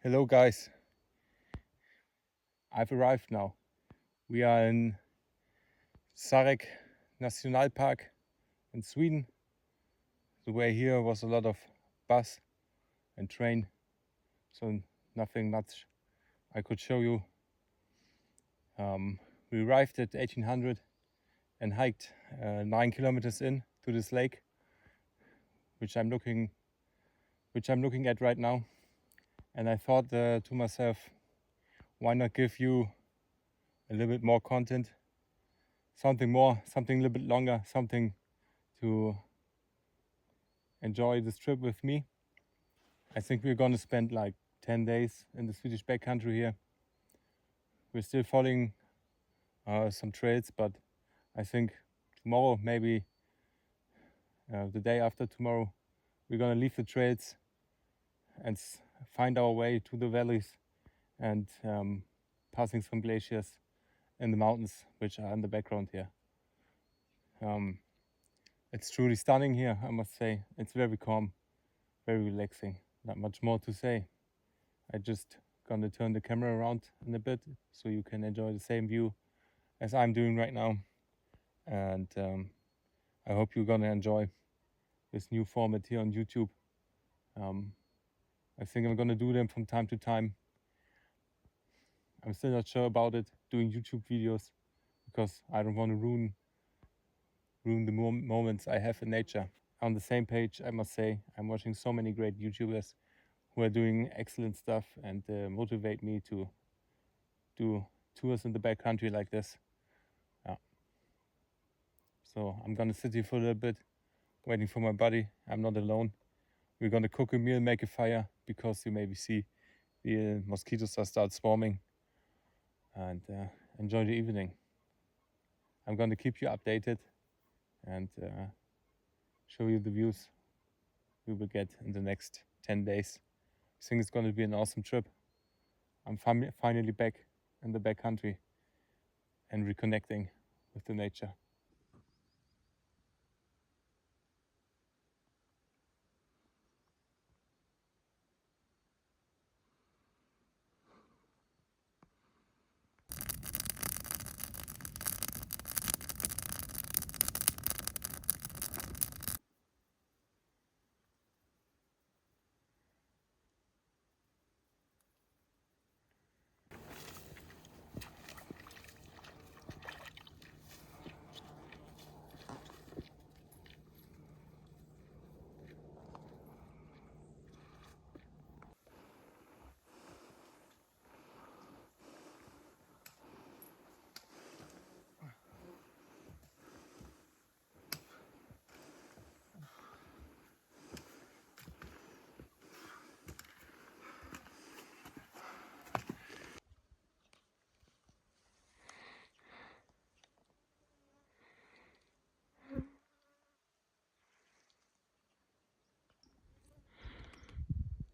Hello guys, I've arrived now. We are in Sarek National Park in Sweden. The way here was a lot of bus and train, so nothing much I could show you. We arrived at 1800 and hiked 9 kilometers in to this lake, which I'm looking at right now. And I thought to myself, why not give you a little bit more content, something a little bit longer, something to enjoy this trip with me. I think we're gonna spend like 10 days in the Swedish backcountry here. We're still following some trails, but I think tomorrow, maybe the day after tomorrow, we're gonna leave the trails and find our way to the valleys and passing some glaciers in the mountains, which are in the background here. It's truly stunning here, I must say. It's very calm, very relaxing. Not much more to say. I just gonna turn the camera around in a bit so you can enjoy the same view as I'm doing right now. And I hope you're gonna enjoy this new format here on YouTube. I think I'm gonna do them from time to time. I'm still not sure about it, doing YouTube videos, because I don't want to ruin the moments I have in nature. On the same page, I must say, I'm watching so many great YouTubers who are doing excellent stuff and motivate me to do tours in the backcountry like this. So I'm gonna sit here for a little bit, waiting for my buddy. I'm not alone. We're gonna cook a meal, make a fire, because you maybe see the mosquitoes are start swarming, and enjoy the evening. I'm gonna keep you updated and show you the views we will get in the next 10 days. I think it's gonna be an awesome trip. I'm finally back in the backcountry and reconnecting with the nature.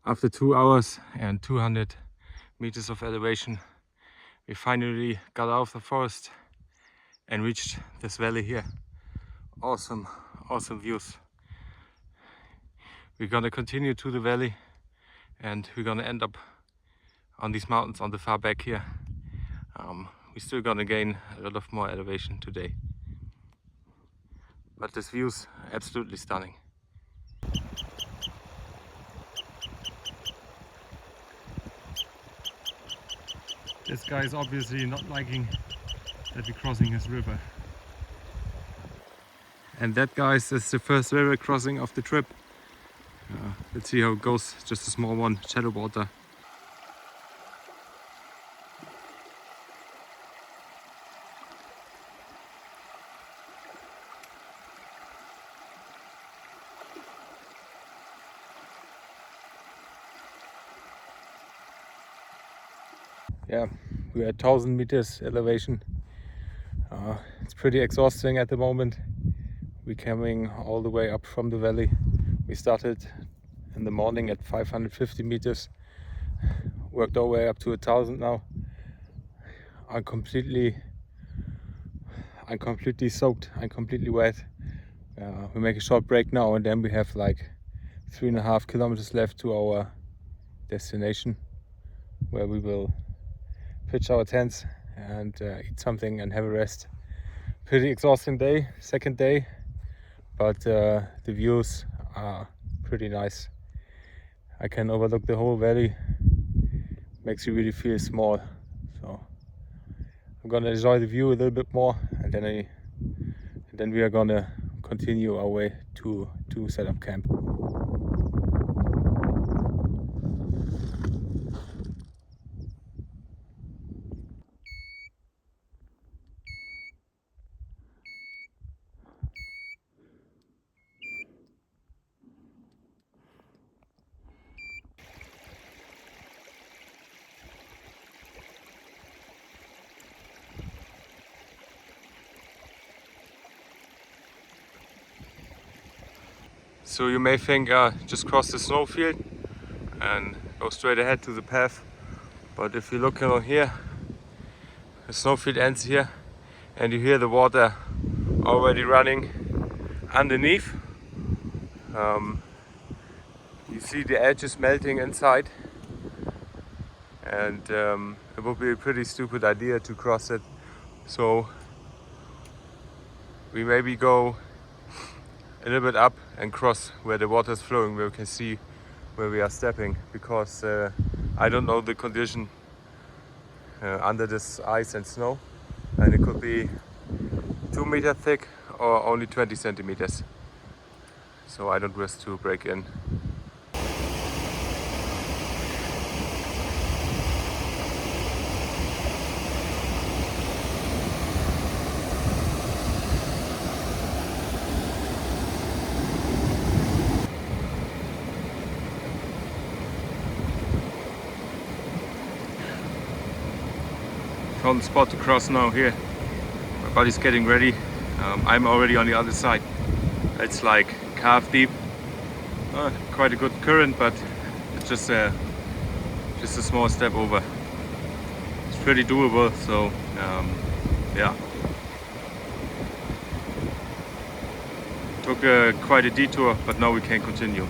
After 2 hours and 200 meters of elevation, we finally got out of the forest and reached this valley here. Awesome views. We're gonna continue to the valley and we're gonna end up on these mountains on the far back here. We're still gonna gain a lot of more elevation today. But this view's absolutely stunning. This guy is obviously not liking that we're crossing his river. And that, guys, is the first river crossing of the trip. Let's see how it goes. Just a small one, shallow water. Yeah, we're at 1000 meters elevation. It's pretty exhausting at the moment. We're coming all the way up from the valley. We started in the morning at 550 meters, worked our way up to 1000 now. I'm completely soaked, I'm completely wet. We make a short break now and then we have like 3.5 kilometers left to our destination. where we will pitch our tents and eat something and have a rest. Pretty exhausting day, second day, but the views are pretty nice. I can overlook the whole valley, makes you really feel small. So I'm gonna enjoy the view a little bit more, and then we are gonna continue our way to set up camp. So you may think just cross the snowfield and go straight ahead to the path, but if you look along here, the snowfield ends here and you hear the water already running underneath. You see the edges melting inside, and it would be a pretty stupid idea to cross it. So we maybe go a little bit up and cross where the water is flowing, where we can see where we are stepping, because I don't know the condition under this ice and snow, and it could be 2 meters thick or only 20 centimeters. So I don't risk to break in. Found the spot to cross now here. My body's getting ready. I'm already on the other side. It's like calf deep. Quite a good current, but it's just a small step over. It's pretty doable, so yeah. Took quite a detour, but now we can continue.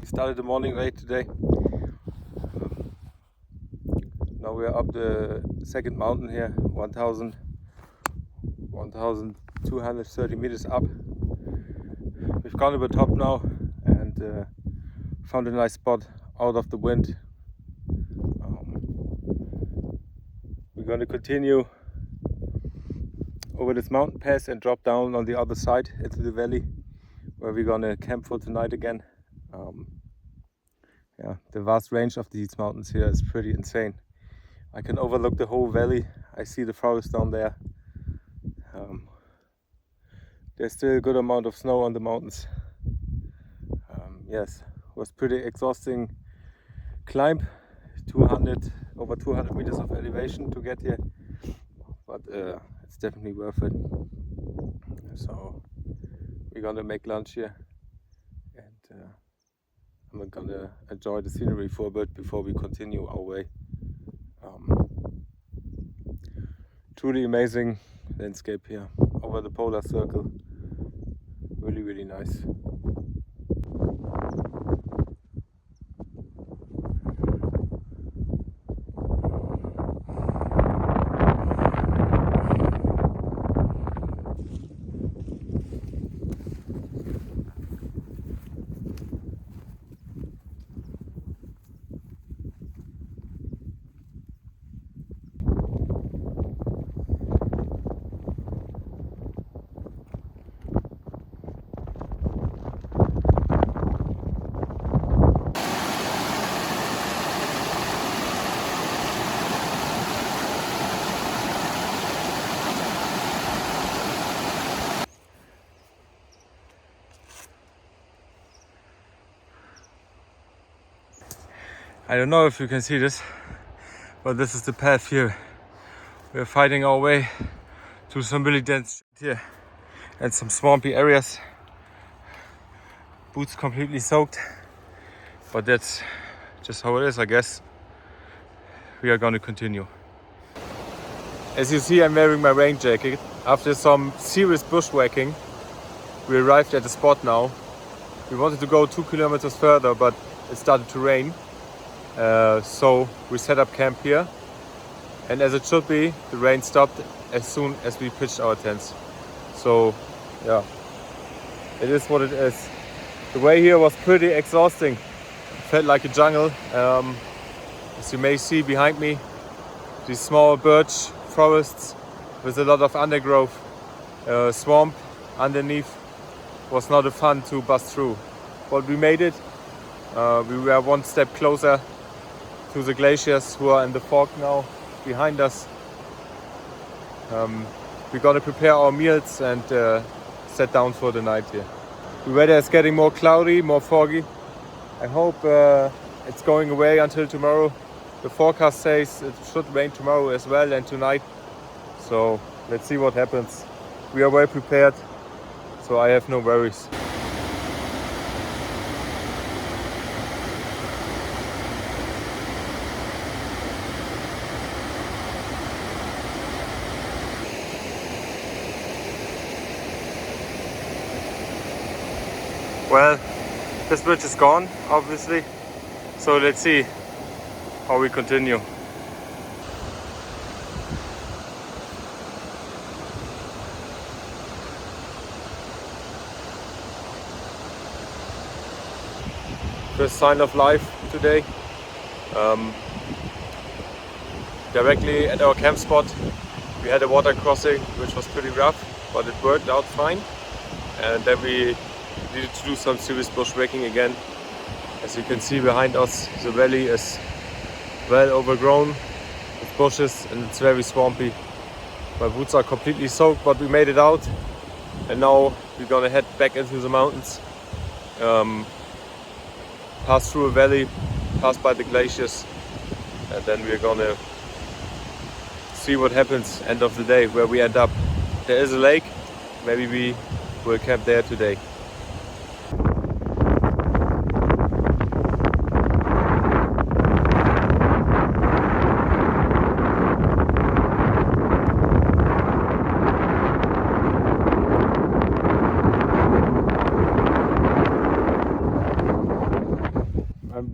Started the morning late today. Now we are up the second mountain here, 1,230 meters up. We've gone to the top now and found a nice spot out of the wind. We're going to continue over this mountain pass and drop down on the other side into the valley, where we're going to camp for tonight again. Yeah, the vast range of these mountains here is pretty insane. I can overlook the whole valley. I see the forest down there. There's still a good amount of snow on the mountains. Yes, it was pretty exhausting climb, over 200 meters of elevation to get here, but it's definitely worth it. So we're gonna make lunch here, and I'm gonna enjoy the scenery for a bit before we continue our way. Truly amazing landscape here over the polar circle. Really, really nice. I don't know if you can see this, but this is the path here. We're fighting our way to some really dense here. and some swampy areas. Boots completely soaked, but that's just how it is, I guess. We are gonna continue. As you see, I'm wearing my rain jacket. After some serious bushwhacking, we arrived at the spot now. We wanted to go 2 kilometers further, but it started to rain. So we set up camp here. And as it should be, the rain stopped as soon as we pitched our tents. So yeah, it is what it is. The way here was pretty exhausting. It felt like a jungle. As you may see behind me, these small birch forests with a lot of undergrowth, swamp underneath. Was not a fun to bust through. But we made it. We were one step closer to the glaciers who are in the fog now behind us. We're gonna prepare our meals and set down for the night here. The weather is getting more cloudy, more foggy. I hope it's going away until tomorrow. The forecast says it should rain tomorrow as well and tonight. So let's see what happens. We are well prepared, so I have no worries. Well, this bridge is gone, obviously. So let's see how we continue. First sign of life today. Directly at our camp spot, we had a water crossing, which was pretty rough, but it worked out fine. And then we needed to do some serious bushwhacking again. As you can see behind us, the valley is well overgrown with bushes and it's very swampy. My boots are completely soaked, but we made it out. And now we're gonna head back into the mountains. Pass through a valley, pass by the glaciers, and then we're gonna see what happens end of the day, where we end up. There is a lake, maybe we will camp there today.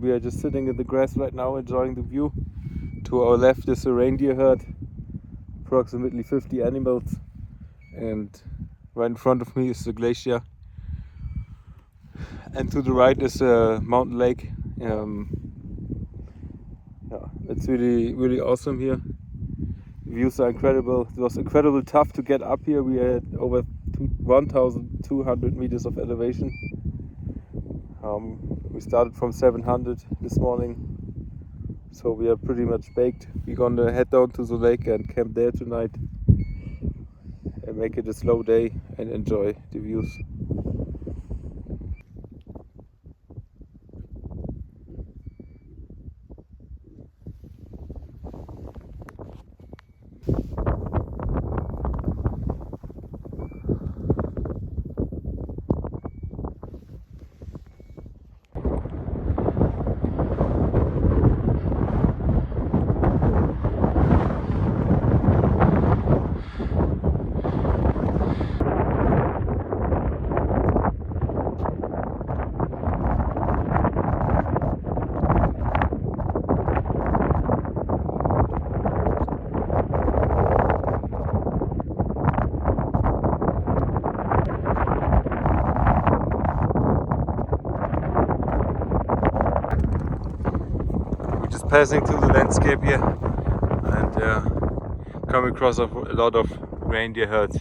We are just sitting in the grass right now, enjoying the view. To our left is a reindeer herd, approximately 50 animals, and right in front of me is the glacier, and to the right is a mountain lake. Yeah, it's really awesome here. The views are incredible. It was incredibly tough to get up here. We had over 1,200 meters of elevation. We started from 700 this morning, so we are pretty much baked. We're gonna head down to the lake and camp there tonight and make it a slow day and enjoy the views. Passing through the landscape here and come across a lot of reindeer herds.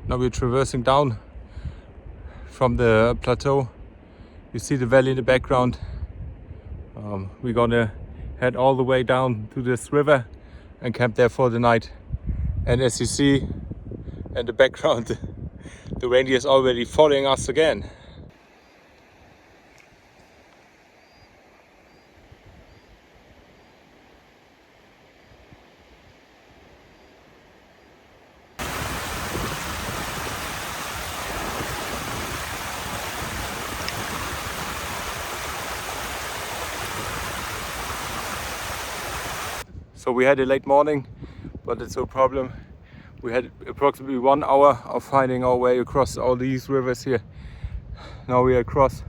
Now we're traversing down from the plateau. You see the valley in the background. We're gonna head all the way down to this river and camp there for the night. And as you see in the background, the reindeer is already following us again. So we had a late morning, but it's no problem. We had approximately 1 hour of finding our way across all these rivers here. Now we are across.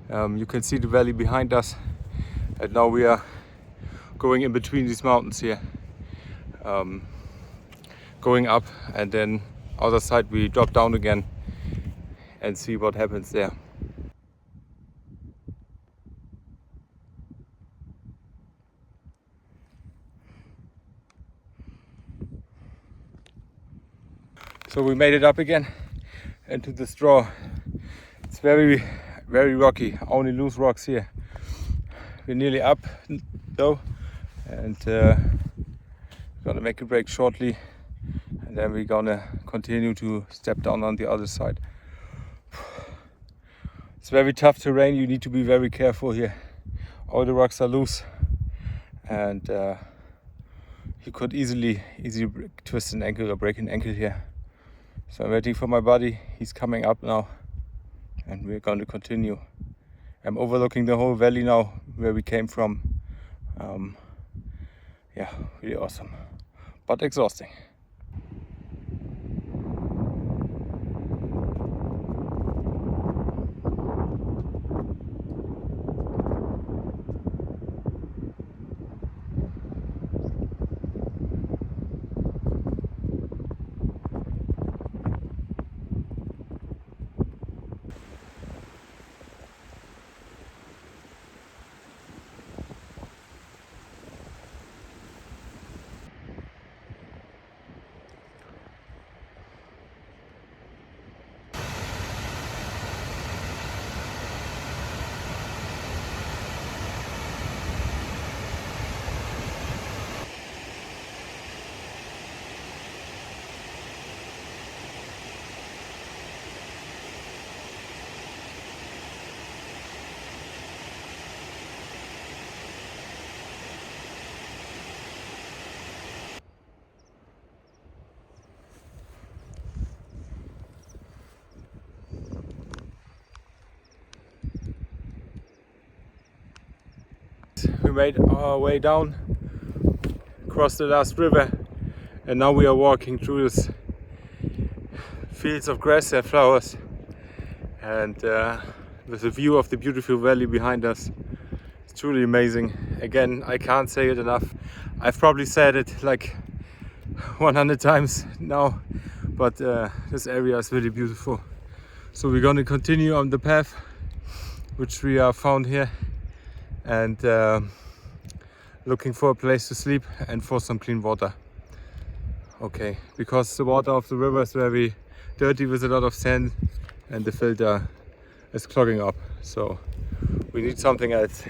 You can see the valley behind us, and now we are going in between these mountains here, going up, and then other side we drop down again and see what happens there. So we made it up again into the straw. It's very, very rocky, only loose rocks here. We're nearly up though, and gonna make a break shortly, and then we're gonna continue to step down on the other side. It's very tough terrain, you need to be very careful here. All the rocks are loose, and you could easily twist an ankle or break an ankle here. So I'm waiting for my buddy, he's coming up now, and we're going to continue. I'm overlooking the whole valley now where we came from. Yeah, really awesome, but exhausting. We made our way down, across the last river, and now we are walking through this fields of grass and flowers, and with a view of the beautiful valley behind us. It's truly amazing. Again, I can't say it enough. I've probably said it like 100 times now, but this area is really beautiful. So we're going to continue on the path which we are found here, and looking for a place to sleep and for some clean water. Okay, because the water of the river is very dirty with a lot of sand, and the filter is clogging up, so we need something else.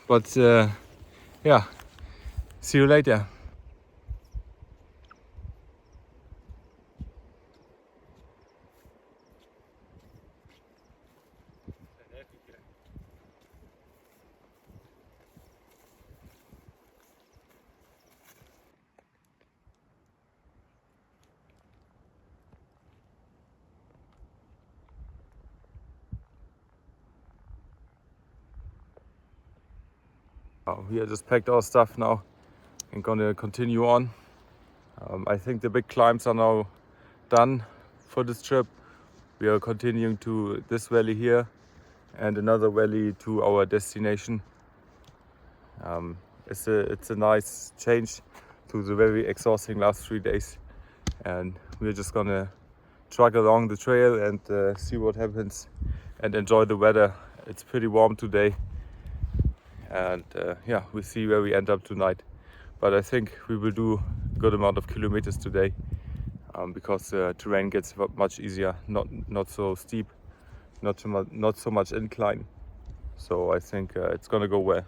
But yeah, see you later. We have just packed our stuff now and gonna continue on. I think the big climbs are now done for this trip. We are continuing to this valley here and another valley to our destination. It's a nice change to the very exhausting last 3 days, and we're just gonna trek along the trail and see what happens and enjoy the weather. It's pretty warm today, and yeah, we'll see where we end up tonight. But I think we will do a good amount of kilometers today, because the terrain gets much easier, not so steep, not so much incline. So I think it's gonna go well.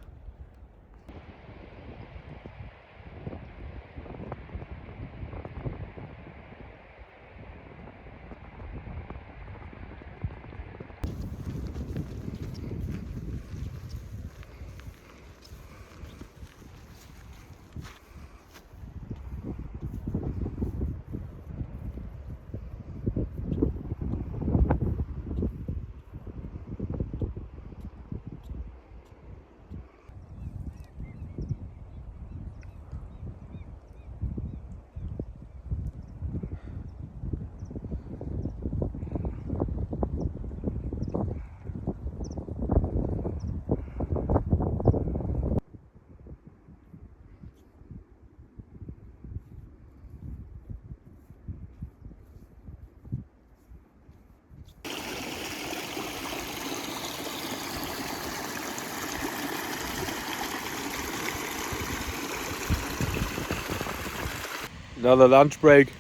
Another lunch break.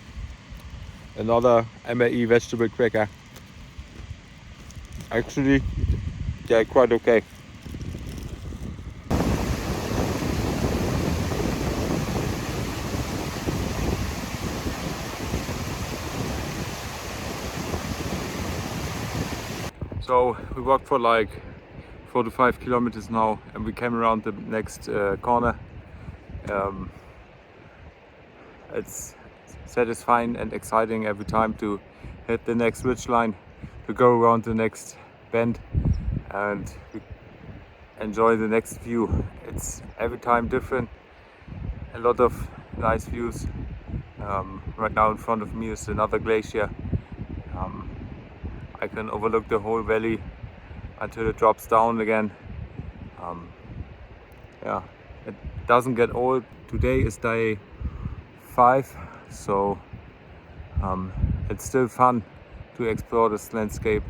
Another MAE vegetable cracker. Actually, they're quite okay. So we walked for like 4 to 5 kilometers now, and we came around the next corner. It's satisfying and exciting every time to hit the next ridge line, to go around the next bend and enjoy the next view. It's every time different, a lot of nice views. Right now in front of me is another glacier. I can overlook the whole valley until it drops down again. Yeah, it doesn't get old. Today is day 5, so it's still fun to explore this landscape.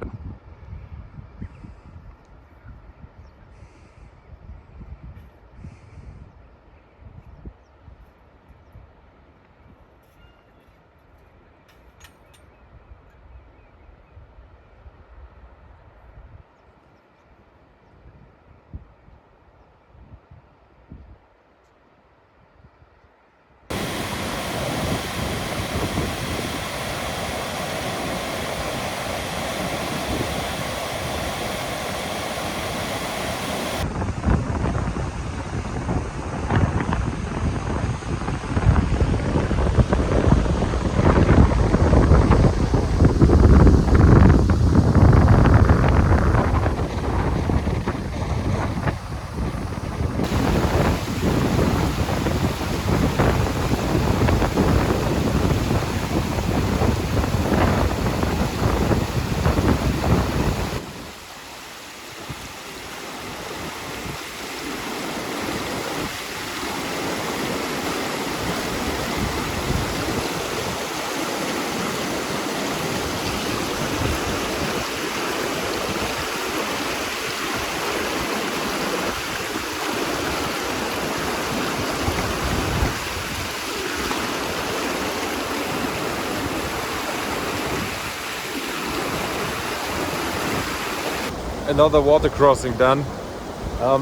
Another water crossing done.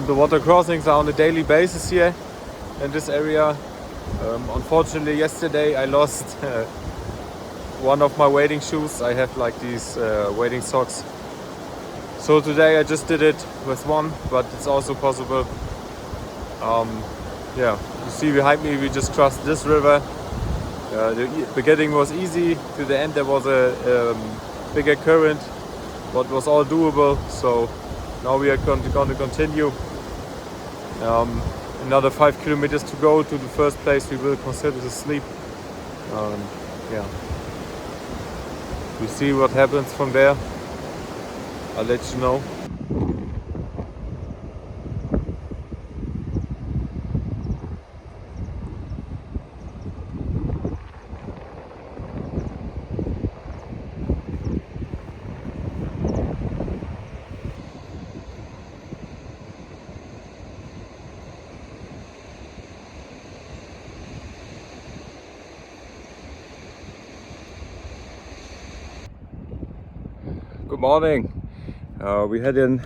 The water crossings are on a daily basis here in this area. Unfortunately, yesterday I lost one of my wading shoes. I have like these wading socks. So today I just did it with one, but it's also possible. Yeah, you see behind me, we just crossed this river. The beginning was easy. To the end there was a bigger current, but was all doable. So now we are going to continue. Another 5 kilometers to go to the first place we will consider to sleep. Yeah, we see what happens from there. I'll let you know. Good morning. We had a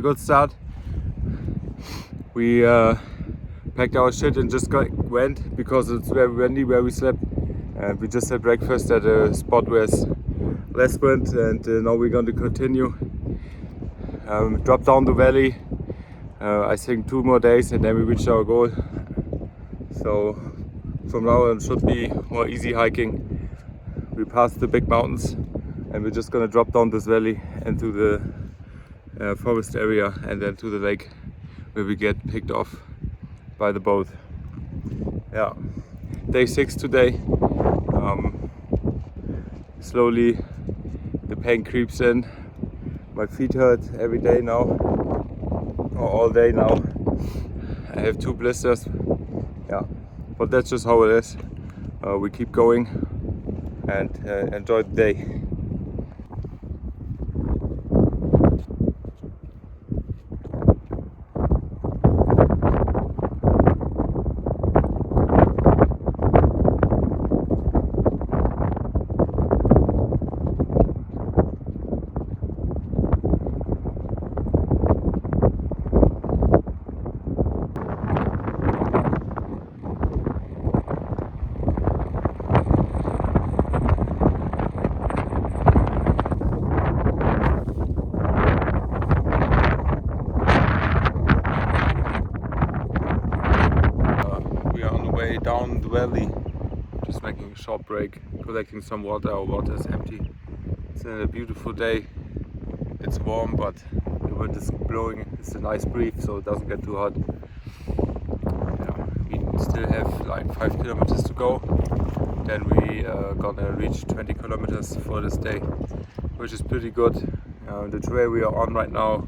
good start. We packed our shit and just went because it's very windy where we slept. And we just had breakfast at a spot where it's less wind, and now we're going to continue. Drop down the valley. I think 2 more days and then we reach our goal. So from now on it should be more easy hiking. We passed the big mountains and we're just gonna drop down this valley into the forest area and then to the lake where we get picked off by the boat. Yeah, day 6 today. Slowly the pain creeps in. My feet hurt every day now, or all day now. I have 2 blisters. Yeah, but that's just how it is. We keep going and enjoy the day. valley. Just making a short break, collecting some water. Our water is empty. It's a beautiful day. It's warm, but the wind is blowing. It's a nice breeze, so it doesn't get too hot. Yeah, we still have like 5 kilometers to go. Then we gonna reach 20 kilometers for this day, which is pretty good. The trail we are on right now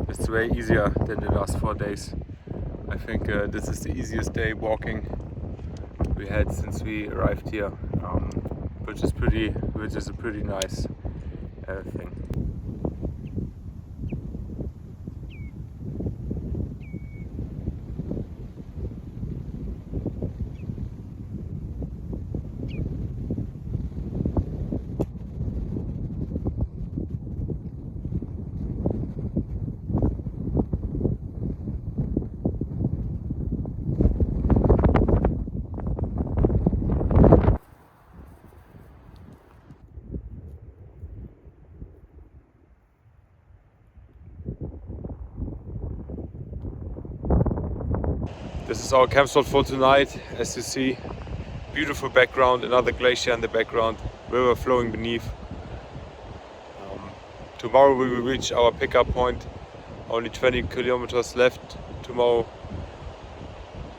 is way easier than the last 4 days. I think this is the easiest day walking we had since we arrived here, which is a pretty nice thing. This is our camp spot for tonight. As you see, beautiful background, another glacier in the background, river flowing beneath. Tomorrow we will reach our pickup point. Only 20 kilometers left tomorrow.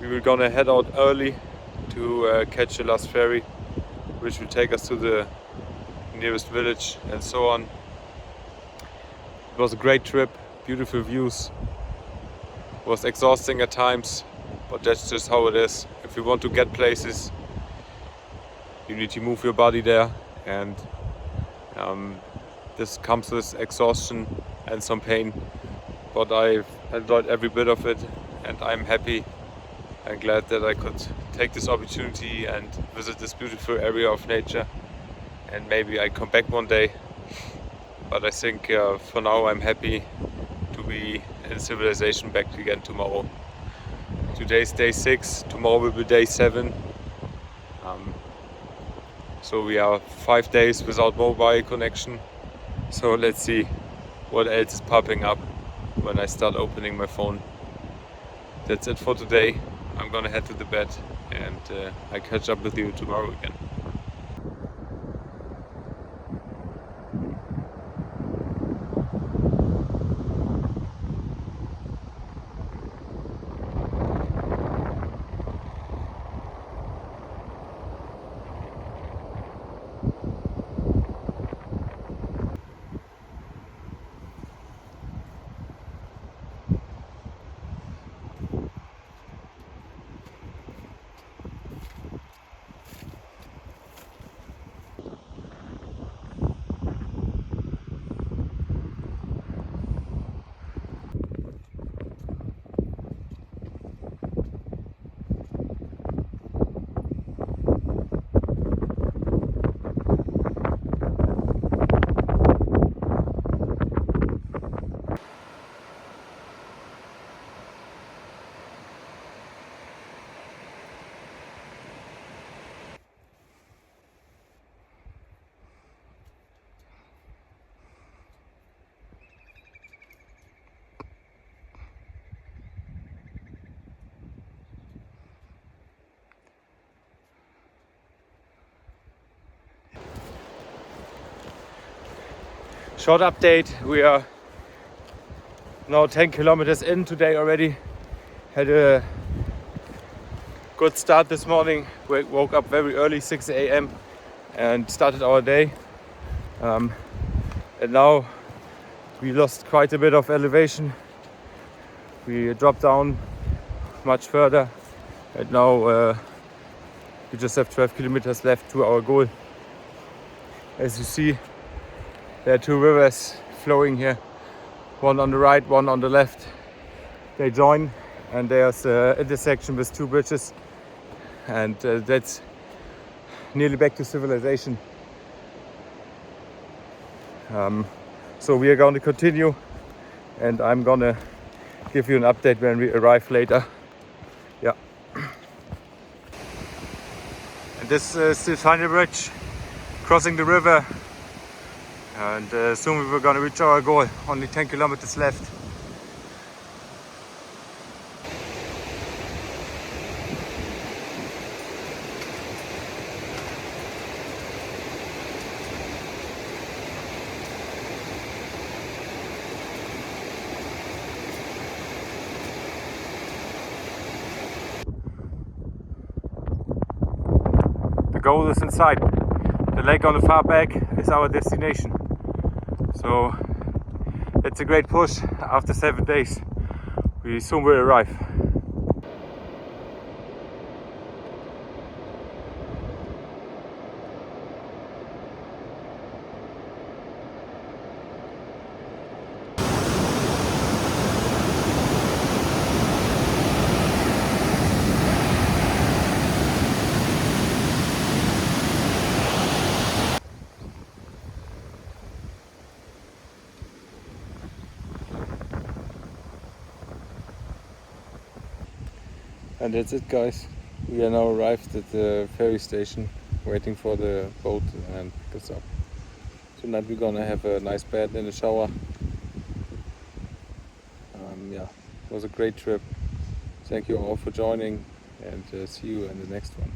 We were gonna head out early to catch the last ferry, which will take us to the nearest village and so on. It was a great trip, beautiful views. It was exhausting at times, but that's just how it is. If you want to get places, you need to move your body there, and this comes with exhaustion and some pain. But I've enjoyed every bit of it, and I'm happy and glad that I could take this opportunity and visit this beautiful area of nature. And maybe I come back one day. But I think for now I'm happy to be in civilization back again tomorrow. Today's day 6, tomorrow will be day 7. So we are 5 days without mobile connection. So let's see what else is popping up when I start opening my phone. That's it for today. I'm gonna head to the bed, and I catch up with you tomorrow again. Short update, we are now 10 kilometers in today already. Had a good start this morning. We woke up very early, 6 a.m. and started our day. And now we lost quite a bit of elevation. We dropped down much further, and now we just have 12 kilometers left to our goal. As you see, there are 2 rivers flowing here, one on the right, one on the left. They join, and there's an intersection with 2 bridges, and that's nearly back to civilization. So we are going to continue, and I'm gonna give you an update when we arrive later. Yeah. And this is the final bridge crossing the river. And soon we were going to reach our goal. Only 10 kilometers left. goal is in sight. The lake on the far back is our destination. So it's a great push. After 7 days, we soon will arrive. And that's it, guys. We are now arrived at the ferry station, waiting for the boat and pick us up. Tonight we're gonna have a nice bed and a shower. Yeah, it was a great trip. Thank you all for joining, and see you in the next one.